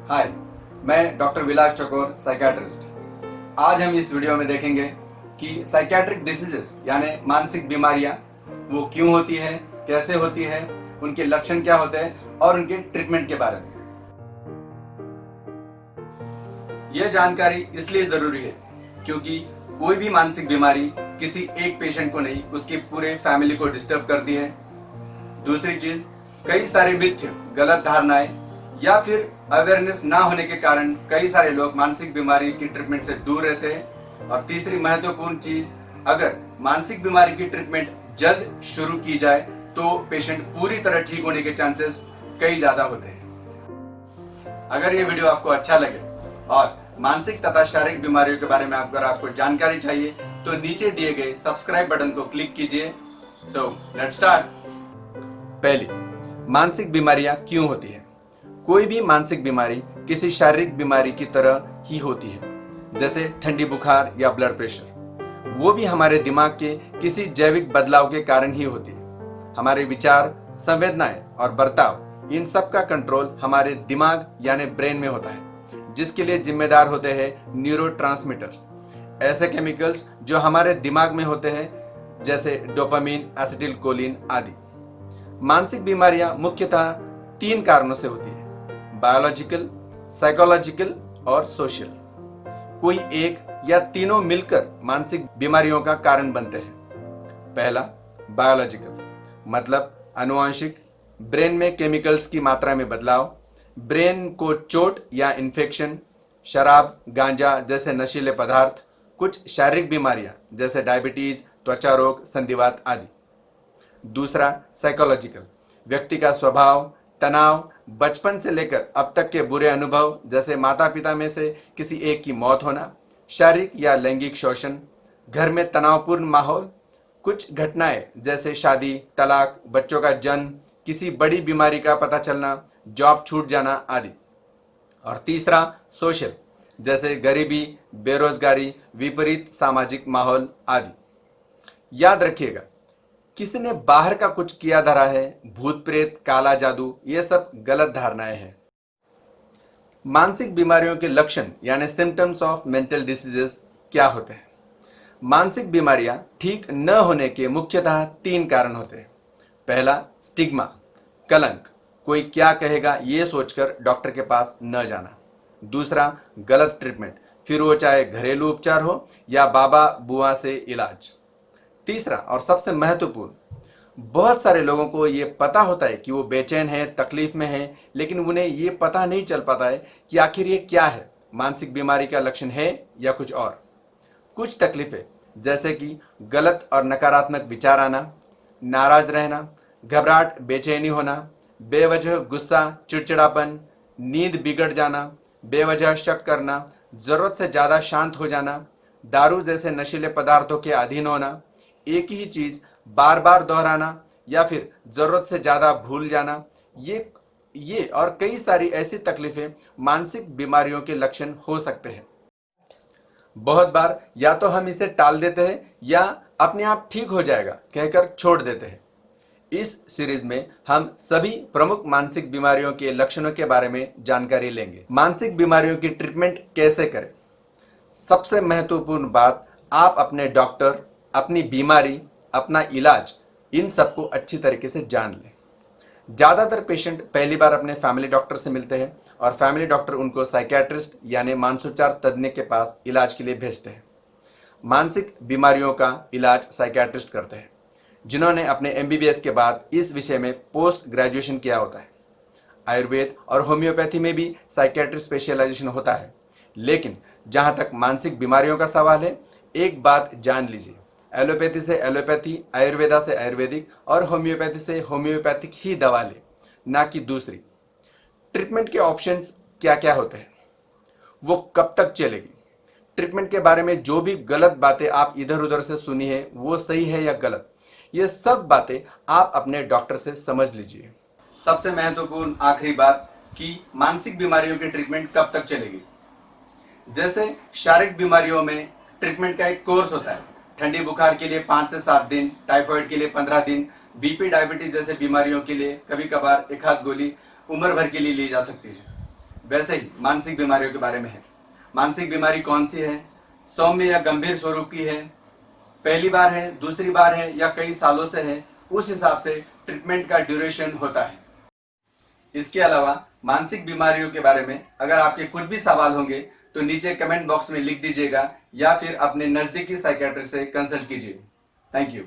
हाय, मैं डॉक्टर विलास चकोर, साइकियाट्रिस्ट। आज हम इस वीडियो में देखेंगे कि साइकियाट्रिक डिसीजेस यानी मानसिक बीमारियां वो क्यों होती है, कैसे होती है, उनके लक्षण क्या होते हैं और उनके ट्रीटमेंट के बारे में। यह जानकारी इसलिए जरूरी है क्योंकि कोई भी मानसिक बीमारी किसी एक पेशेंट को नहीं, उसकी पूरे फैमिली को डिस्टर्ब करती है। दूसरी चीज, कई सारे मिथ्य, गलत धारणाएं या फिर अवेयरनेस ना होने के कारण कई सारे लोग मानसिक बीमारी की ट्रीटमेंट से दूर रहते हैं। और तीसरी महत्वपूर्ण चीज, अगर मानसिक बीमारी की ट्रीटमेंट जल्द शुरू की जाए तो पेशेंट पूरी तरह ठीक होने के चांसेस कई ज्यादा होते हैं। अगर ये वीडियो आपको अच्छा लगे और मानसिक तथा शारीरिक बीमारियों के बारे में अगर आपको जानकारी चाहिए तो नीचे दिए गए सब्सक्राइब बटन को क्लिक कीजिए। So let's start. पहली, मानसिक बीमारियां क्यों होती है। कोई भी मानसिक बीमारी किसी शारीरिक बीमारी की तरह ही होती है, जैसे ठंडी बुखार या ब्लड प्रेशर। वो भी हमारे दिमाग के किसी जैविक बदलाव के कारण ही होती है। हमारे विचार, संवेदनाएं और बर्ताव, इन सब का कंट्रोल हमारे दिमाग यानी ब्रेन में होता है, जिसके लिए जिम्मेदार होते हैं न्यूरोट्रांसमीटर्स, ऐसे केमिकल्स जो हमारे दिमाग में होते हैं, जैसे डोपामिन, एसिटिलकोलिन आदि। मानसिक बीमारियां मुख्यतः 3 कारणों से होती है: बायोलॉजिकल, साइकोलॉजिकल और सोशल। कोई एक या तीनों मिलकर मानसिक बीमारियों का कारण बनते हैं। पहला, बायोलॉजिकल, मतलब आनुवंशिक, ब्रेन में केमिकल्स की मात्रा में बदलाव, ब्रेन को चोट या इन्फेक्शन, शराब, गांजा जैसे नशीले पदार्थ, कुछ शारीरिक बीमारियां जैसे डायबिटीज, त्वचा रोग, संधिवात आदि। दूसरा, साइकोलॉजिकल, व्यक्ति का स्वभाव, तनाव, बचपन से लेकर अब तक के बुरे अनुभव जैसे माता पिता में से किसी एक की मौत होना, शारीरिक या लैंगिक शोषण, घर में तनावपूर्ण माहौल, कुछ घटनाएं जैसे शादी, तलाक, बच्चों का जन्म, किसी बड़ी बीमारी का पता चलना, जॉब छूट जाना आदि। और तीसरा, सोशल, जैसे गरीबी, बेरोजगारी, विपरीत सामाजिक माहौल आदि। याद रखिएगा, किसी ने बाहर का कुछ किया धरा है, भूत प्रेत, काला जादू, ये सब गलत धारणाएं हैं। मानसिक बीमारियों के लक्षण यानी सिम्टम्स ऑफ मेंटल डिसीजेस क्या होते हैं। मानसिक बीमारियां ठीक न होने के मुख्यतः 3 कारण होते हैं। पहला, स्टिग्मा, कलंक, कोई क्या कहेगा ये सोचकर डॉक्टर के पास न जाना। दूसरा, गलत ट्रीटमेंट, फिर वो चाहे घरेलू उपचार हो या बाबा बुआ से इलाज। तीसरा और सबसे महत्वपूर्ण, बहुत सारे लोगों को ये पता होता है कि वो बेचैन है, तकलीफ में है, लेकिन उन्हें ये पता नहीं चल पाता है कि आखिर ये क्या है, मानसिक बीमारी का लक्षण है या कुछ और। कुछ तकलीफें जैसे कि गलत और नकारात्मक विचार आना, नाराज रहना, घबराहट, बेचैनी होना, बेवजह गुस्सा, चिड़चिड़ापन, नींद बिगड़ जाना, बेवजह शक करना, जरूरत से ज्यादा शांत हो जाना, दारू जैसे नशीले पदार्थों के अधीन होना, एक ही चीज बार बार दोहराना या फिर जरूरत से ज्यादा भूल जाना, ये और कई सारी ऐसी तकलीफें मानसिक बीमारियों के लक्षण हो सकते हैं। बहुत बार या तो हम इसे टाल देते हैं या अपने आप ठीक हो जाएगा कहकर छोड़ देते हैं। इस सीरीज में हम सभी प्रमुख मानसिक बीमारियों के लक्षणों के बारे में जानकारी लेंगे। मानसिक बीमारियों की ट्रीटमेंट कैसे करें। सबसे महत्वपूर्ण बात, आप अपने डॉक्टर, अपनी बीमारी, अपना इलाज, इन सबको अच्छी तरीके से जान लें। ज़्यादातर पेशेंट पहली बार अपने फैमिली डॉक्टर से मिलते हैं और फैमिली डॉक्टर उनको साइकियाट्रिस्ट यानी मानसोपचार तज्ञ के पास इलाज के लिए भेजते हैं। मानसिक बीमारियों का इलाज साइकियाट्रिस्ट करते हैं, जिन्होंने अपने MBBS के बाद इस विषय में पोस्ट ग्रेजुएशन किया होता है। आयुर्वेद और होम्योपैथी में भी साइकियाट्री स्पेशलाइजेशन होता है। लेकिन जहाँ तक मानसिक बीमारियों का सवाल है, एक बात जान लीजिए, एलोपैथी से एलोपैथी, आयुर्वेदा से आयुर्वेदिक और होम्योपैथी से होम्योपैथिक ही दवा ले, ना कि दूसरी। ट्रीटमेंट के ऑप्शंस क्या क्या होते हैं, वो कब तक चलेगी, ट्रीटमेंट के बारे में जो भी गलत बातें आप इधर उधर से सुनी है वो सही है या गलत, ये सब बातें आप अपने डॉक्टर से समझ लीजिए। सबसे महत्वपूर्ण आखिरी बात कि मानसिक बीमारियों की ट्रीटमेंट कब तक चलेगी। जैसे शारीरिक बीमारियों में ट्रीटमेंट का एक कोर्स होता है। ठंडी बुखार के लिए 5 से 7 दिन, टाइफाइड के लिए 15 दिन, बीपी, डायबिटीज जैसे बीमारियों के लिए कभी कभार 1 आध गोली उम्र भर के लिए ली जा सकती है। वैसे ही मानसिक बीमारियों के बारे में है। मानसिक बीमारी कौन सी है, सौम्य या गंभीर स्वरूप की है, पहली बार है, दूसरी बार है या कई सालों से है, उस हिसाब से ट्रीटमेंट का ड्यूरेशन होता है। इसके अलावा मानसिक बीमारियों के बारे में अगर आपके कुछ भी सवाल होंगे तो नीचे कमेंट बॉक्स में लिख दीजिएगा या फिर अपने नज़दीकी साइकियाट्रिस्ट से कंसल्ट कीजिए। Thank you.